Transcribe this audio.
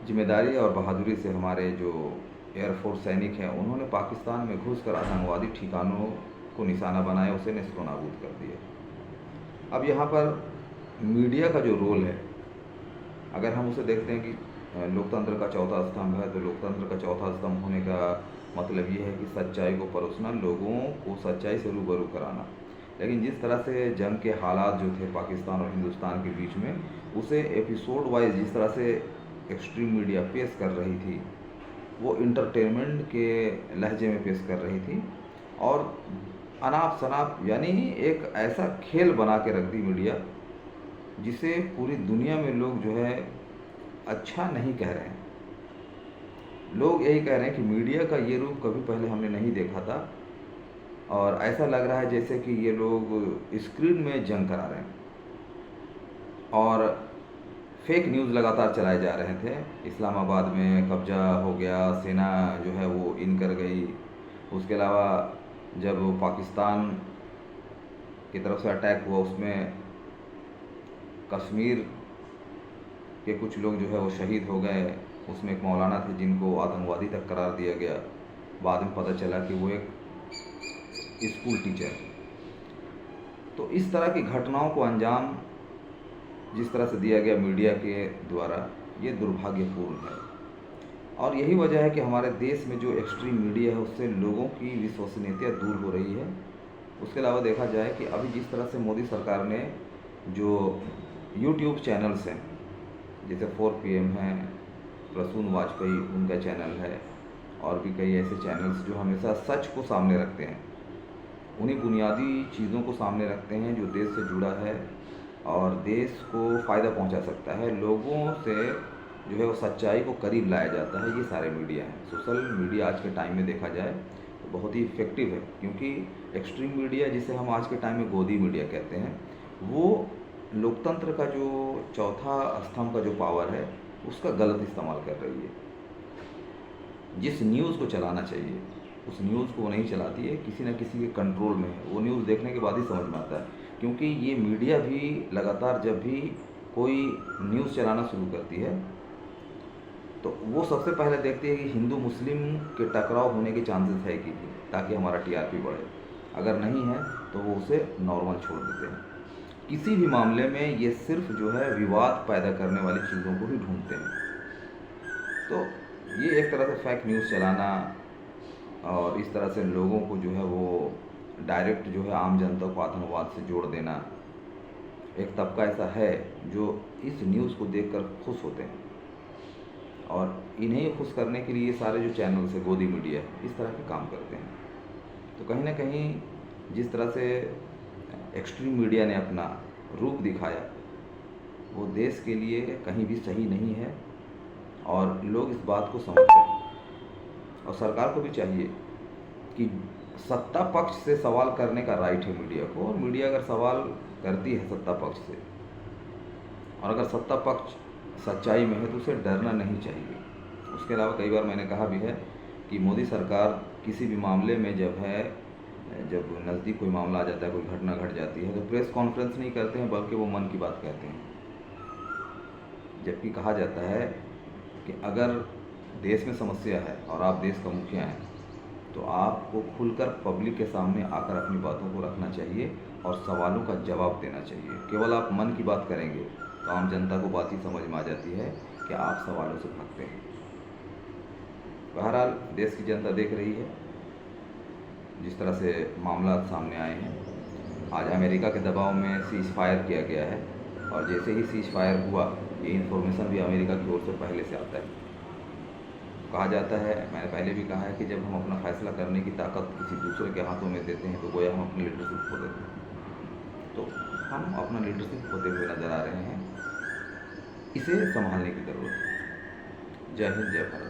जिम्मेदारी और बहादुरी से हमारे जो एयरफोर्स सैनिक हैं उन्होंने पाकिस्तान में घुसकर आतंकवादी ठिकानों को निशाना बनाया, उसे नेस्तो नाबूद कर दिया। अब यहाँ पर मीडिया का जो रोल है, अगर हम उसे देखते हैं कि लोकतंत्र का चौथा स्तंभ है, तो लोकतंत्र का चौथा स्तंभ होने का मतलब ये है कि सच्चाई को परोसना, लोगों को सच्चाई से रूबरू कराना। लेकिन जिस तरह से जंग के हालात जो थे पाकिस्तान और हिंदुस्तान के बीच में, उसे एपिसोड वाइज जिस तरह से एक्सट्रीम मीडिया पेश कर रही थी, वो इंटरटेनमेंट के लहजे में पेश कर रही थी और अनाप शनाप यानी एक ऐसा खेल बना के रख दी मीडिया जिसे पूरी दुनिया में लोग जो है अच्छा नहीं कह रहे हैं। लोग यही कह रहे हैं कि मीडिया का ये रूप कभी पहले हमने नहीं देखा था और ऐसा लग रहा है जैसे कि ये लोग स्क्रीन में जंग करा रहे हैं। और फेक न्यूज़ लगातार चलाए जा रहे थे। इस्लामाबाद में कब्जा हो गया, सेना जो है वो इन कर गई। उसके अलावा जब पाकिस्तान की तरफ से अटैक हुआ उसमें कश्मीर के कुछ लोग जो है वो शहीद हो गए। उसमें एक मौलाना थे जिनको आतंकवादी तक करार दिया गया। बाद में पता चला कि वो एक स्कूल टीचर। तो इस तरह की घटनाओं को अंजाम जिस तरह से दिया गया मीडिया के द्वारा, ये दुर्भाग्यपूर्ण है। और यही वजह है कि हमारे देश में जो एक्सट्रीम मीडिया है उससे लोगों की विश्वसनीयता दूर हो रही है। उसके अलावा देखा जाए कि अभी जिस तरह से मोदी सरकार ने जो यूट्यूब चैनल्स हैं, जैसे 4 PM है, प्रसून वाजपेयी उनका चैनल है, और भी कई ऐसे चैनल्स जो हमेशा सच को सामने रखते हैं, उन्हीं बुनियादी चीज़ों को सामने रखते हैं जो देश से जुड़ा है और देश को फ़ायदा पहुंचा सकता है, लोगों से जो है वो सच्चाई को करीब लाया जाता है। ये सारे मीडिया हैं। सोशल मीडिया आज के टाइम में देखा जाए तो बहुत ही इफ़ेक्टिव है, क्योंकि एक्सट्रीम मीडिया जिसे हम आज के टाइम में गोदी मीडिया कहते हैं, वो लोकतंत्र का जो चौथा स्तंभ का जो पावर है उसका गलत इस्तेमाल कर रही है। जिस न्यूज़ को चलाना चाहिए उस न्यूज़ को वो नहीं चलाती है, किसी न किसी के कंट्रोल में है। वो न्यूज़ देखने के बाद ही समझ में आता है, क्योंकि ये मीडिया भी लगातार जब भी कोई न्यूज़ चलाना शुरू करती है तो वो सबसे पहले देखती है कि हिंदू मुस्लिम के टकराव होने के चांसेस है कि नहीं, ताकि हमारा TRP बढ़े। अगर नहीं है तो वो उसे नॉर्मल छोड़ देते हैं। किसी भी मामले में ये सिर्फ जो है विवाद पैदा करने वाली चीज़ों को ही ढूंढते हैं। तो ये एक तरह से फेक न्यूज़ चलाना और इस तरह से लोगों को जो है वो डायरेक्ट जो है आम जनता को आतंकवाद से जोड़ देना। एक तबका ऐसा है जो इस न्यूज़ को देखकर खुश होते हैं और इन्हें खुश करने के लिए सारे जो चैनल्स है, गोदी मीडिया, इस तरह के काम करते हैं। तो कहीं ना कहीं जिस तरह से एक्सट्रीम मीडिया ने अपना रूप दिखाया वो देश के लिए कहीं भी सही नहीं है और लोग इस बात को समझते हैं। और सरकार को भी चाहिए कि सत्ता पक्ष से सवाल करने का राइट है मीडिया को, और मीडिया अगर सवाल करती है सत्ता पक्ष से और अगर सत्ता पक्ष सच्चाई में है तो उसे डरना नहीं चाहिए। उसके अलावा कई बार मैंने कहा भी है कि मोदी सरकार किसी भी मामले में जब नज़दीक कोई मामला आ जाता है, कोई घटना घट जाती है, तो प्रेस कॉन्फ्रेंस नहीं करते हैं बल्कि वो मन की बात कहते हैं। जबकि कहा जाता है कि अगर देश में समस्या है और आप देश का मुखिया हैं तो आपको खुलकर पब्लिक के सामने आकर अपनी बातों को रखना चाहिए और सवालों का जवाब देना चाहिए। केवल आप मन की बात करेंगे तो आम जनता को बात ही समझ में आ जाती है कि आप सवालों से भागते हैं। बहरहाल देश की जनता देख रही है जिस तरह से मामला सामने आए हैं। आज अमेरिका के दबाव में सीज़ फायर किया गया है और जैसे ही सीज़ फायर हुआ ये इन्फॉर्मेशन भी अमेरिका की ओर से पहले से आता है। कहा जाता है, मैंने पहले भी कहा है कि जब हम अपना फैसला करने की ताकत किसी दूसरे के हाथों में देते हैं तो गोया हम अपनी लीडरशिप खो देते हैं। तो हम अपना लीडरशिप खोते हुए नज़र आ रहे हैं, इसे संभालने की ज़रूरत है। जय हिंद, जय भारत।